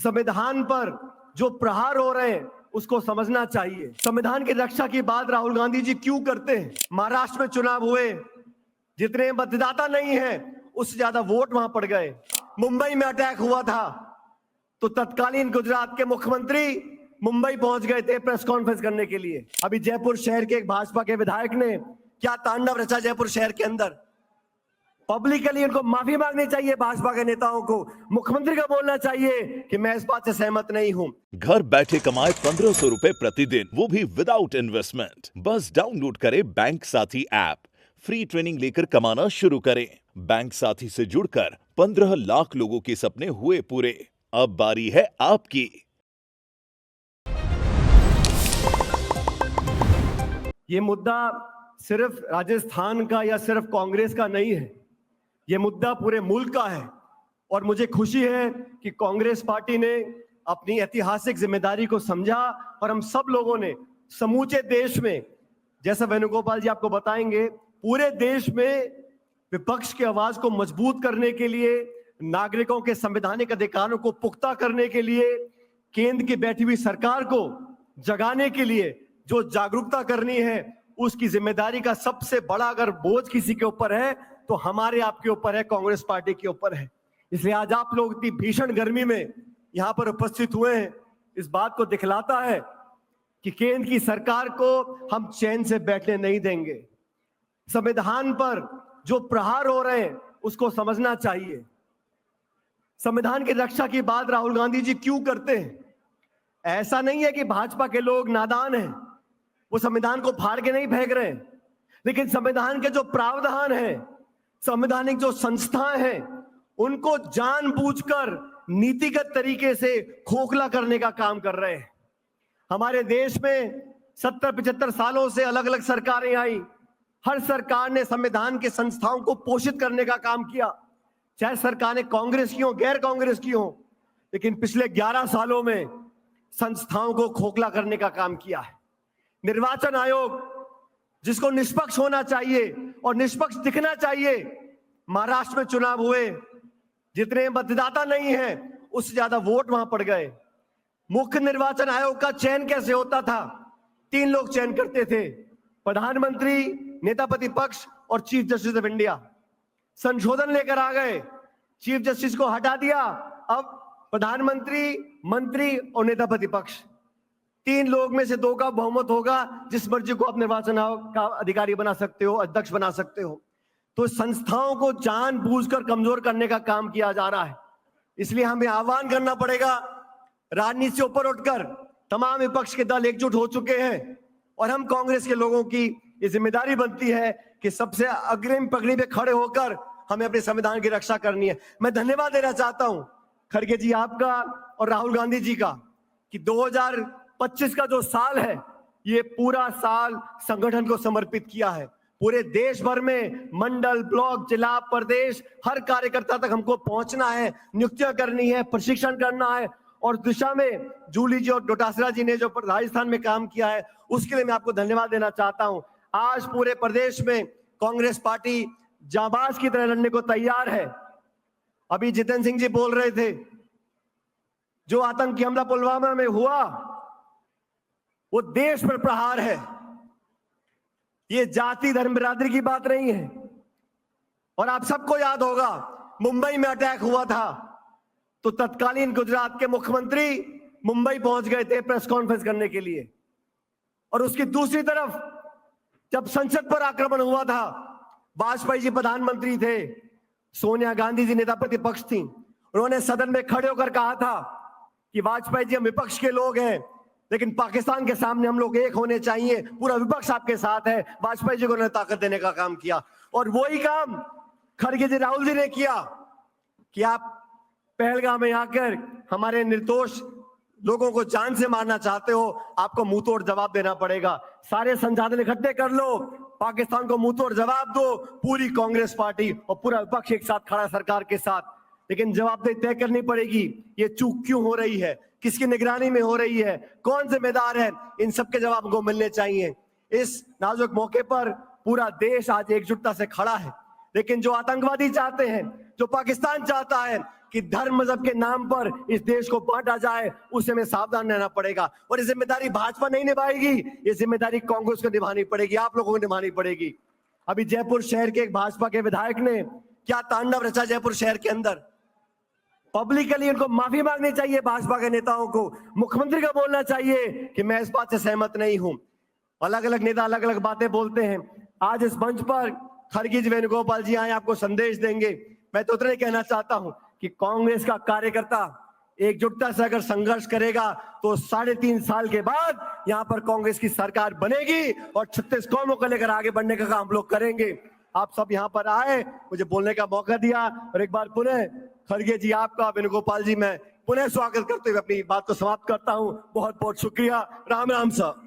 संविधान पर जो प्रहार हो रहे हैं उसको समझना चाहिए। संविधान की रक्षा की बात राहुल गांधी जी क्यों करते हैं? महाराष्ट्र में चुनाव हुए, जितने मतदाता नहीं है उससे ज्यादा वोट वहां पड़ गए। मुंबई में अटैक हुआ था तो तत्कालीन गुजरात के मुख्यमंत्री मुंबई पहुंच गए थे प्रेस कॉन्फ्रेंस करने के लिए। अभी जयपुर शहर के एक भाजपा के विधायक ने क्या तांडव रचा जयपुर शहर के अंदर। पब्लिकली उनको माफी मांगनी चाहिए भाजपा के नेताओं को। मुख्यमंत्री को बोलना चाहिए कि मैं इस बात से सहमत नहीं हूं। घर बैठे कमाए 1500 रुपए प्रतिदिन, वो भी विदाउट इन्वेस्टमेंट। बस डाउनलोड करें बैंक साथी ऐप, फ्री ट्रेनिंग लेकर कमाना शुरू करें। बैंक साथी से जुड़कर 15 लाख लोगों के सपने हुए पूरे। अब बारी है आपकी। ये मुद्दा सिर्फ राजस्थान का या सिर्फ कांग्रेस का नहीं है, ये मुद्दा पूरे मुल्क का है। और मुझे खुशी है कि कांग्रेस पार्टी ने अपनी ऐतिहासिक जिम्मेदारी को समझा और हम सब लोगों ने समूचे देश में, जैसा वेणुगोपाल जी आपको बताएंगे, पूरे देश में विपक्ष की आवाज को मजबूत करने के लिए, नागरिकों के संवैधानिक अधिकारों को पुख्ता करने के लिए, केंद्र की बैठी हुई सरकार को जगाने के लिए जो जागरूकता करनी है, उसकी जिम्मेदारी का सबसे बड़ा अगर बोझ किसी के ऊपर है तो हमारे आपके ऊपर है, कांग्रेस पार्टी के ऊपर है। इसलिए आज आप लोग इतनी भीषण गर्मी में यहां पर उपस्थित हुए हैं, इस बात को दिखलाता है कि केंद्र की सरकार को हम चैन से बैठने नहीं देंगे। संविधान पर जो प्रहार हो रहे हैं उसको समझना चाहिए। संविधान की रक्षा की बात राहुल गांधी जी क्यों करते हैं? ऐसा नहीं है कि भाजपा के लोग नादान हैं, वो संविधान को फाड़ के नहीं फेंक रहे हैं, लेकिन संविधान के जो प्रावधान हैं, संवैधानिक जो संस्थाएं हैं, उनको जानबूझकर नीतिगत तरीके से खोखला करने का काम कर रहे हैं। हमारे देश में 70-75 सालों से अलग अलग सरकारें आई, हर सरकार ने संविधान के संस्थाओं को पोषित करने का काम किया, चाहे सरकारें कांग्रेस की हो, गैर कांग्रेस की हो, लेकिन पिछले 11 सालों में संस्थाओं को खोखला करने का काम किया है। निर्वाचन आयोग, जिसको निष्पक्ष होना चाहिए और निष्पक्ष दिखना चाहिए, महाराष्ट्र में चुनाव हुए, जितने मतदाता नहीं है उससे ज्यादा वोट वहां पड़ गए। मुख्य निर्वाचन आयोग का चयन कैसे होता था? 3 लोग चयन करते थे, प्रधानमंत्री, नेता प्रतिपक्ष और चीफ जस्टिस ऑफ इंडिया। संशोधन लेकर आ गए, चीफ जस्टिस को हटा दिया, अब प्रधानमंत्री, मंत्री और नेता प्रतिपक्ष, 3 लोग में से 2 का बहुमत होगा, जिस मर्जी को आप निर्वाचन आयोग का अधिकारी बना सकते हो, अध्यक्ष बना सकते हो। तो संस्थाओं को जानबूझकर कमजोर करने का काम किया जा रहा है। इसलिए हमें आह्वान करना पड़ेगा, राजनीति से ऊपर उठकर तमाम विपक्ष के दल एकजुट हो चुके हैं और हम कांग्रेस के लोगों की ये जिम्मेदारी बनती है कि सबसे अग्रिम पंक्ति पे खड़े होकर हमें अपने संविधान की रक्षा करनी है। मैं धन्यवाद देना चाहता हूं खड़गे जी आपका और राहुल गांधी जी का कि 2025 का जो साल है, ये पूरा साल संगठन को समर्पित किया है। पूरे देश भर में मंडल, ब्लॉक, जिला, प्रदेश, हर कार्यकर्ता तक हमको पहुंचना है, नियुक्तियां करनी है, प्रशिक्षण करना है और दिशा में जूली जी और डोटासरा जी ने जो राजस्थान में काम किया है, उसके लिए मैं आपको धन्यवाद देना चाहता हूं। आज पूरे प्रदेश में कांग्रेस पार्टी जाबाज की तरह लड़ने को तैयार है। अभी जितेंद्र सिंह जी बोल रहे थे, जो आतंकी हमला पुलवामा में हुआ वो देश पर प्रहार है, ये जाति धर्म बिरादरी की बात नहीं है। और आप सबको याद होगा, मुंबई में अटैक हुआ था तो तत्कालीन गुजरात के मुख्यमंत्री मुंबई पहुंच गए थे प्रेस कॉन्फ्रेंस करने के लिए। और उसकी दूसरी तरफ जब संसद पर आक्रमण हुआ था, वाजपेयी जी प्रधानमंत्री थे, सोनिया गांधी जी नेता प्रतिपक्ष थी, उन्होंने सदन में खड़े होकर कहा था कि वाजपेयी जी हम विपक्ष के लोग हैं, लेकिन पाकिस्तान के सामने हम लोग एक होने चाहिए, पूरा विपक्ष आपके साथ है। वाजपेयी जी को उन्होंने ताकत देने का काम किया और वही काम खड़गे जी, राहुल जी ने किया कि आप पहलगाम में आकर हमारे निर्दोष लोगों को जान से मारना चाहते हो, आपको मुंह तोड़ जवाब देना पड़ेगा। सारे संसाधन इकट्ठे कर लो, पाकिस्तान को मुंह तोड़ जवाब दो। पूरी कांग्रेस पार्टी और पूरा विपक्ष एक साथ खड़ा सरकार के साथ, लेकिन जवाबदेही तय करनी पड़ेगी। ये चूक क्यों हो रही है, किसकी निगरानी में हो रही है, कौन जिम्मेदार है, इन सबके जवाब को मिलने चाहिए। इस नाजुक मौके पर पूरा देश आज एकजुटता से खड़ा है, लेकिन जो आतंकवादी चाहते हैं, जो पाकिस्तान चाहता है, कि धर्म मजहब के नाम पर इस देश को बांटा जाए, उससे हमें सावधान रहना पड़ेगा। और ये जिम्मेदारी भाजपा नहीं निभाएगी, ये जिम्मेदारी कांग्रेस को निभानी पड़ेगी, आप लोगों को निभानी पड़ेगी। अभी जयपुर शहर के एक भाजपा के विधायक ने क्या तांडव रचा जयपुर शहर के अंदर। पब्लिकली उनको माफी मांगनी चाहिए भाजपा के नेताओं को, मुख्यमंत्री को बोलना चाहिए कि मैं इस बात से सहमत नहीं हूं। अलग अलग नेता अलग अलग बातें बोलते हैं। आज इस मंच पर खरगे वेणुगोपाल जी आए, आपको संदेश देंगे। मैं तो उतना ही कहना चाहता हूं कि कांग्रेस का कार्यकर्ता एकजुटता से अगर संघर्ष करेगा तो 3.5 साल के बाद यहां पर कांग्रेस की सरकार बनेगी और 36 कौमों को लेकर आगे बढ़ने का काम हम लोग करेंगे। आप सब यहां पर आए, मुझे बोलने का मौका दिया, और एक बार पुनः खरगे जी आपका, वेणुगोपाल जी, मैं पुनः स्वागत करते हुए अपनी बात को समाप्त करता हूं। बहुत बहुत शुक्रिया। राम राम साहब।